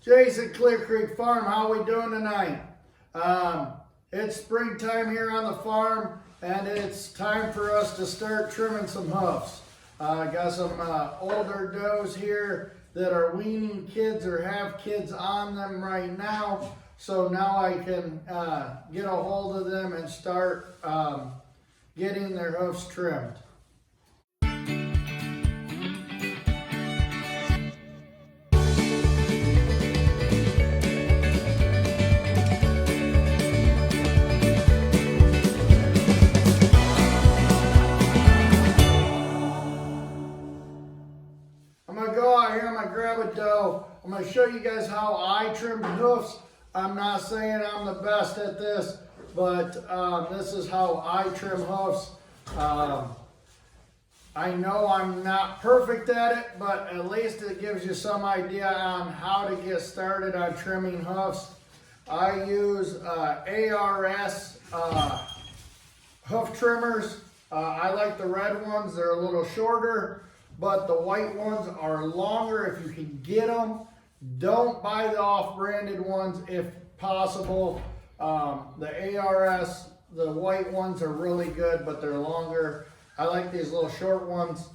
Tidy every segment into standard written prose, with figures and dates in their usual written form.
Jason, Clear Creek Farm, how we doing tonight? It's springtime here on the farm, and it's time for us to start trimming some hoofs. Got some older does here that are weaning kids or have kids on them right now. So now I can get a hold of them and start getting their hoofs trimmed. Grab a doe. I'm going to show you guys how I trim the hoofs. I'm not saying I'm the best at this, but this is how I trim hoofs. I know I'm not perfect at it, but at least it gives you some idea on how to get started on trimming hoofs. I use ARS hoof trimmers. I like the red ones. They're a little shorter, but the white ones are longer if you can get them. Don't buy the off-branded ones if possible. The ARS, the white ones are really good, but they're longer. I like these little short ones.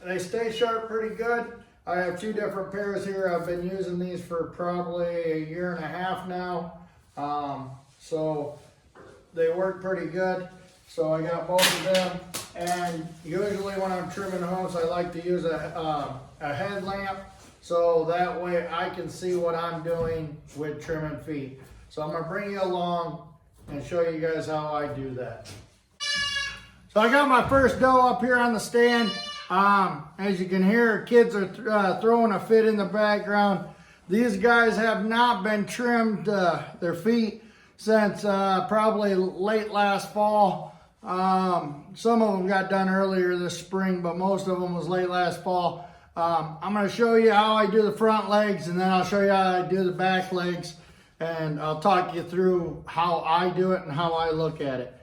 They stay sharp pretty good. I have two different pairs here. I've been using these for probably a year and a half now. So they work pretty good. So I got both of them. And usually when I'm trimming hoofs, I like to use a headlamp, so that way I can see what I'm doing with trimming feet. So I'm going to bring you along and show you guys how I do that. So I got my first doe up here on the stand. As you can hear, kids are throwing a fit in the background. These guys have not been trimmed their feet since probably late last fall. Some of them got done earlier this spring, but most of them was late last fall. I'm going to show you how I do the front legs, and then I'll show you how I do the back legs, and I'll talk you through how I do it and how I look at it.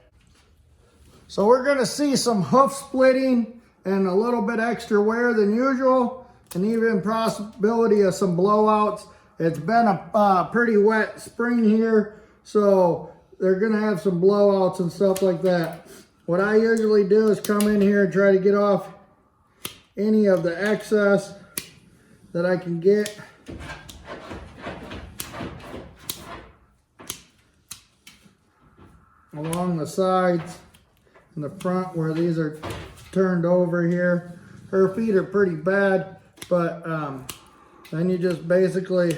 So we're going to see some hoof splitting and a little bit extra wear than usual, and even possibility of some blowouts. It's been a pretty wet spring here, so they're going to have some blowouts and stuff like that. What I usually do is come in here and try to get off any of the excess that I can get. Along the sides and the front where these are turned over here. Her feet are pretty bad, but then you just basically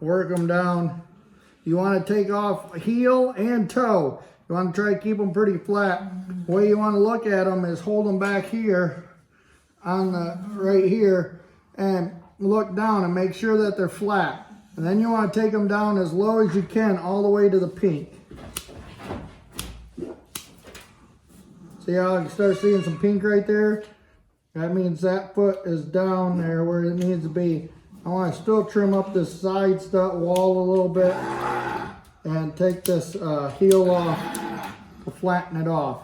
work them down. You want to take off heel and toe. You want to try to keep them pretty flat. The way you want to look at them is hold them back here on the right here and look down and make sure that they're flat. And then you want to take them down as low as you can all the way to the pink. See how I can start seeing some pink right there? That means that foot is down there where it needs to be. I want to still trim up this side stud wall a little bit and take this heel off to flatten it off.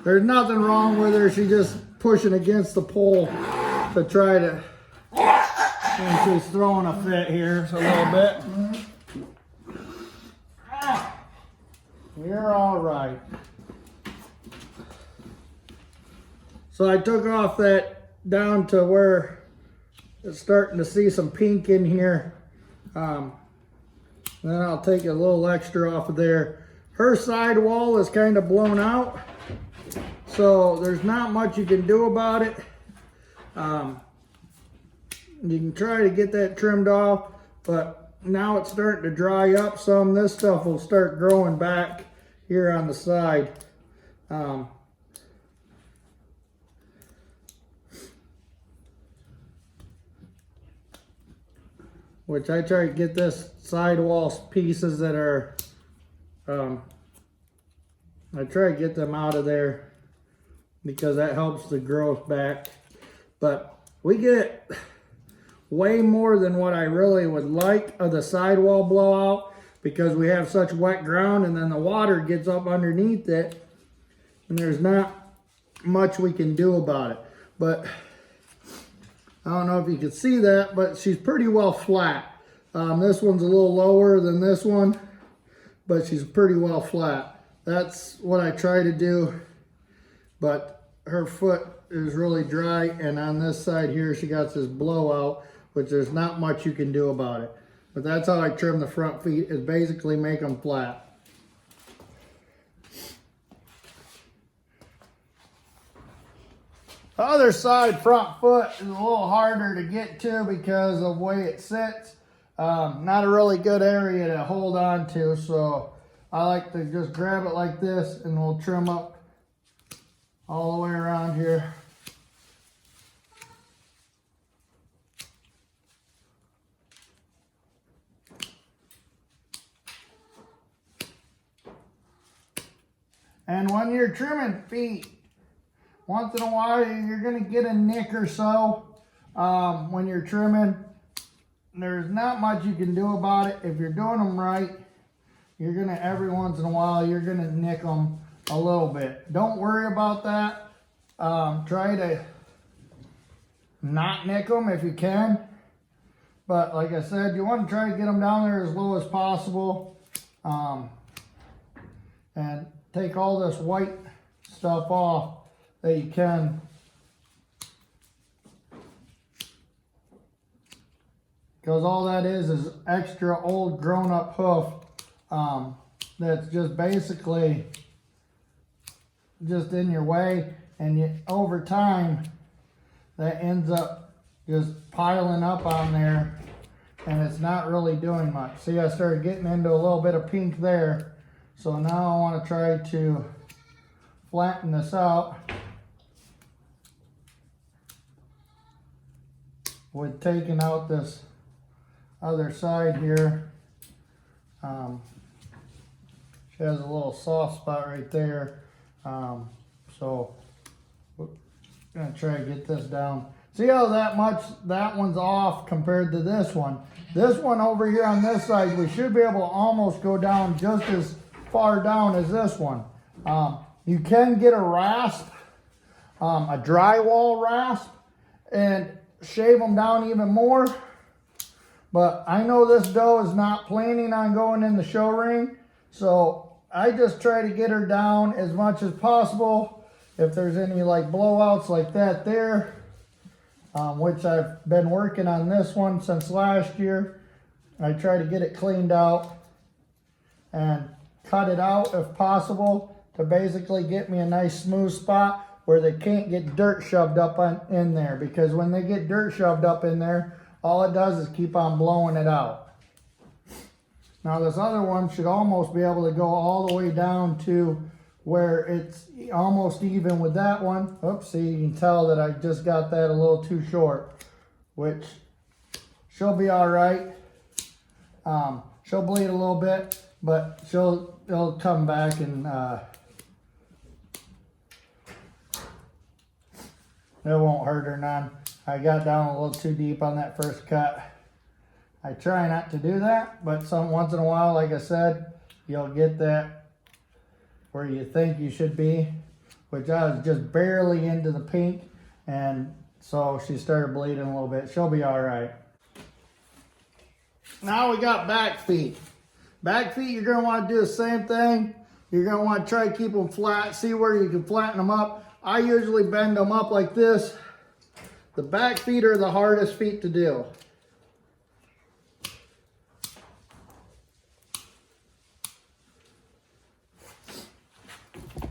There's nothing wrong with her. She's just pushing against the pole to try to, and she's throwing a fit here a little bit. You're all right. So I took off that down to where it's starting to see some pink in here. Then I'll take a little extra off of there. Her side wall is kind of blown out, so there's not much you can do about it. You can try to get that trimmed off, but now it's starting to dry up some. This stuff will start growing back here on the side. Which I try to get this sidewall pieces that are, I try to get them out of there because that helps the growth back. But we get way more than what I really would like of the sidewall blowout because we have such wet ground, and then the water gets up underneath it and there's not much we can do about it. But I don't know if you can see that, but she's pretty well flat. This one's a little lower than this one, but she's pretty well flat. That's what I try to do, but her foot is really dry, and on this side here she got this blowout, which there's not much you can do about it. But that's how I trim the front feet, is basically make them flat. The other side front foot is a little harder to get to because of the way it sits. Not a really good area to hold on to, so I like to just grab it like this and we'll trim up all the way around here. And when you're trimming feet, once in a while you're going to get a nick or so when you're trimming. There's not much you can do about it. If you're doing them right, you're going to, every once in a while, you're going to nick them a little bit. Don't worry about that. Try to not nick them if you can. But like I said, you want to try to get them down there as low as possible. And take all this white stuff off that you can. Because all that is extra old grown up hoof that's just basically just in your way, and over time that ends up just piling up on there and it's not really doing much. See, I started getting into a little bit of pink there, so now I want to try to flatten this out with taking out this other side here. She has a little soft spot right there, so we're gonna try to get this down. See how that one's off compared to this one. This one over here on this side, we should be able to almost go down just as far down as this one. You can get a rasp, a drywall rasp, and shave them down even more. But I know this doe is not planning on going in the show ring, so I just try to get her down as much as possible. If there's any like blowouts like that there, which I've been working on this one since last year, I try to get it cleaned out and cut it out if possible to basically get me a nice smooth spot where they can't get dirt shoved up in there, because when they get dirt shoved up in there, all it does is keep on blowing it out. Now this other one should almost be able to go all the way down to where it's almost even with that one. Oops, see, you can tell that I just got that a little too short, which she'll be all right. She'll bleed a little bit, but it'll come back and it won't hurt her none. I got down a little too deep on that first cut. I try not to do that, but once in a while, like I said, you'll get that where you think you should be, which I was just barely into the pink, and so she started bleeding a little bit. She'll be all right. Now we got back feet. Back feet, you're going to want to do the same thing. You're going to want to try to keep them flat, see where you can flatten them up. I usually bend them up like this. The back feet are the hardest feet to do.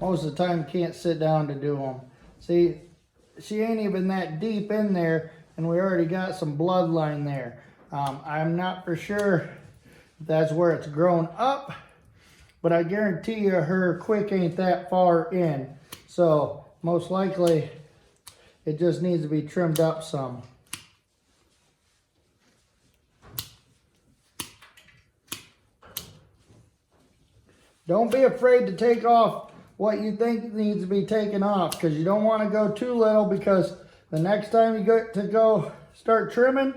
Most of the time you can't sit down to do them. See, she ain't even that deep in there and we already got some bloodline there. I'm not for sure if that's where it's grown up, but I guarantee you her quick ain't that far in. So most likely it just needs to be trimmed up some. Don't be afraid to take off what you think needs to be taken off, because you don't want to go too little, because the next time you go start trimming,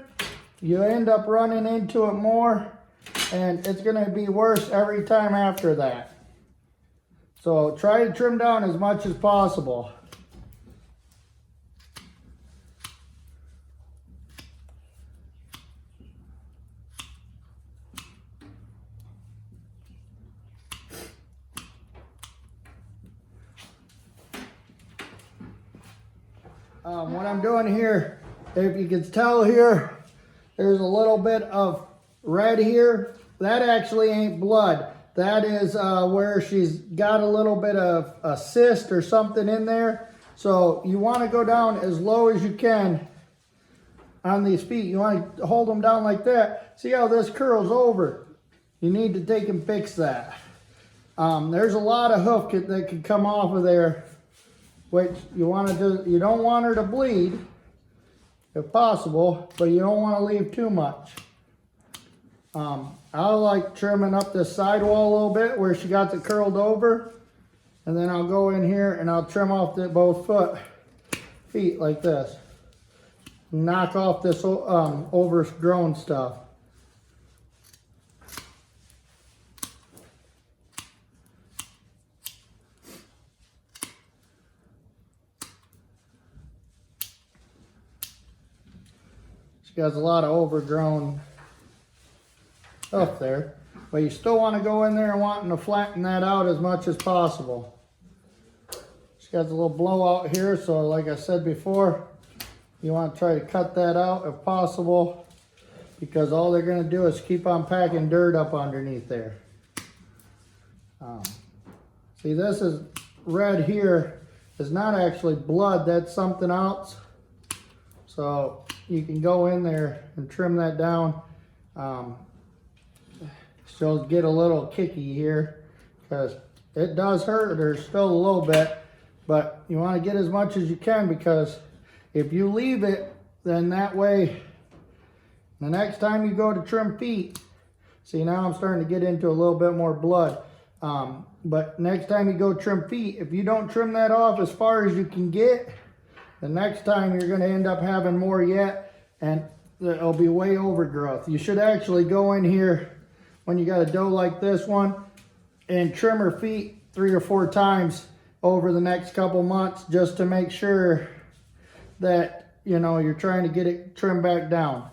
you end up running into it more and it's going to be worse every time after that. So try to trim down as much as possible. What I'm doing here, if you can tell here, there's a little bit of red here. That actually ain't blood. That is where she's got a little bit of a cyst or something in there. So you want to go down as low as you can on these feet. You want to hold them down like that. See how this curls over? You need to take and fix that. There's a lot of hoof that can come off of there, which you want to do. You don't want her to bleed, if possible, but you don't want to leave too much. I like trimming up the sidewall a little bit where she got it curled over, and then I'll go in here and I'll trim off both feet like this. Knock off this overgrown stuff. She has a lot of overgrown up there, but you still want to go in there and wanting to flatten that out as much as possible. She has a little blowout here, so like I said before, you want to try to cut that out if possible, because all they're going to do is keep on packing dirt up underneath there. See, this is red here is not actually blood, that's something else. So you can go in there and trim that down. She'll get a little kicky here because it does hurt her still a little bit, but you want to get as much as you can, because if you leave it, then that way the next time you go to trim feet, see, now I'm starting to get into a little bit more blood, but next time you go trim feet, if you don't trim that off as far as you can get, the next time you're going to end up having more yet, and it'll be way overgrowth. You should actually go in here when you got a doe like this one and trim her feet 3 or 4 times over the next couple months, just to make sure that, you know, you're trying to get it trimmed back down.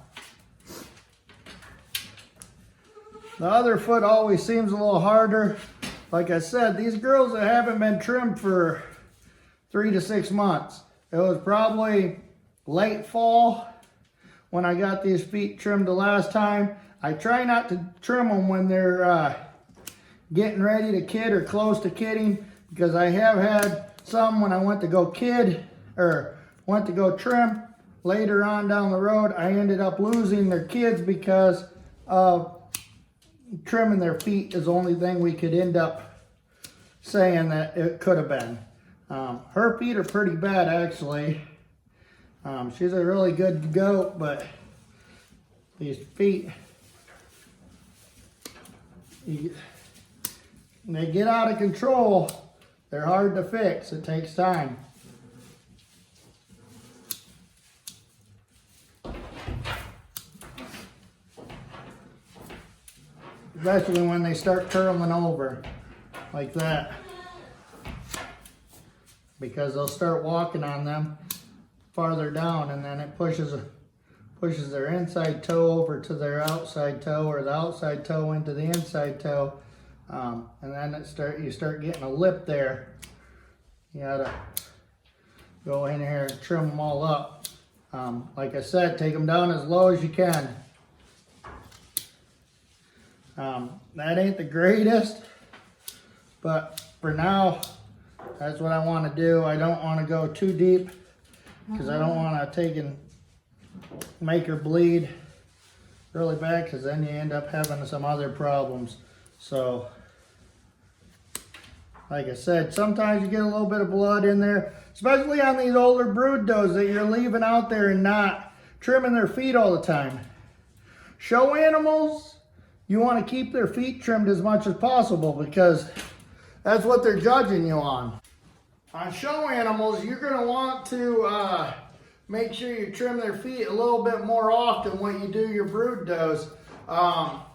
The other foot always seems a little harder. Like I said, these girls that haven't been trimmed for 3 to 6 months. It was probably late fall when I got these feet trimmed the last time. I try not to trim them when they're getting ready to kid or close to kidding, because I have had some when I went to go kid or went to go trim. Later on down the road, I ended up losing their kids because of trimming their feet is the only thing we could end up saying that it could have been. Her feet are pretty bad, actually. She's a really good goat, but these feet, they get out of control. They're hard to fix. It takes time. Especially when they start curling over like that, because they'll start walking on them farther down, and then it pushes their inside toe over to their outside toe, or the outside toe into the inside toe, and then you start getting a lip there. You gotta go in here and trim them all up. Like I said, take them down as low as you can. That ain't the greatest, but for now, that's what I want to do. I don't want to go too deep, because I don't want to take and make her bleed really bad, because then you end up having some other problems. So, like I said, sometimes you get a little bit of blood in there, especially on these older brood does that you're leaving out there and not trimming their feet all the time. Show animals, you want to keep their feet trimmed as much as possible, because that's what they're judging you on. On show animals, you're going to want to make sure you trim their feet a little bit more often than what you do your brood does,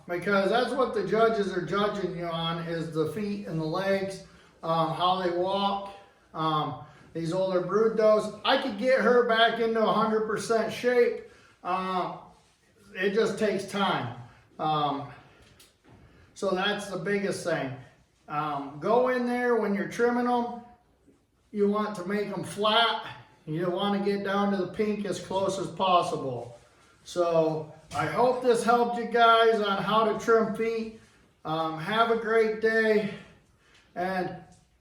because that's what the judges are judging you on, is the feet and the legs. how they walk. These older brood does. I could get her back into 100% shape. It just takes time. So that's the biggest thing. Go in there when you're trimming them. You want to make them flat. You want to get down to the pink as close as possible. So I hope this helped you guys on how to trim feet. Have a great day, and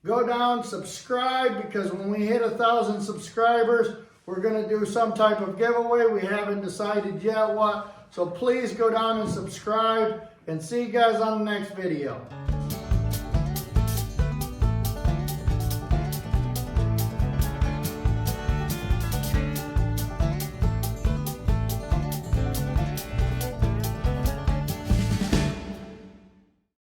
go down, subscribe, because when we hit 1,000 subscribers, we're going to do some type of giveaway. We haven't decided yet what. So please go down and subscribe, and see you guys on the next video.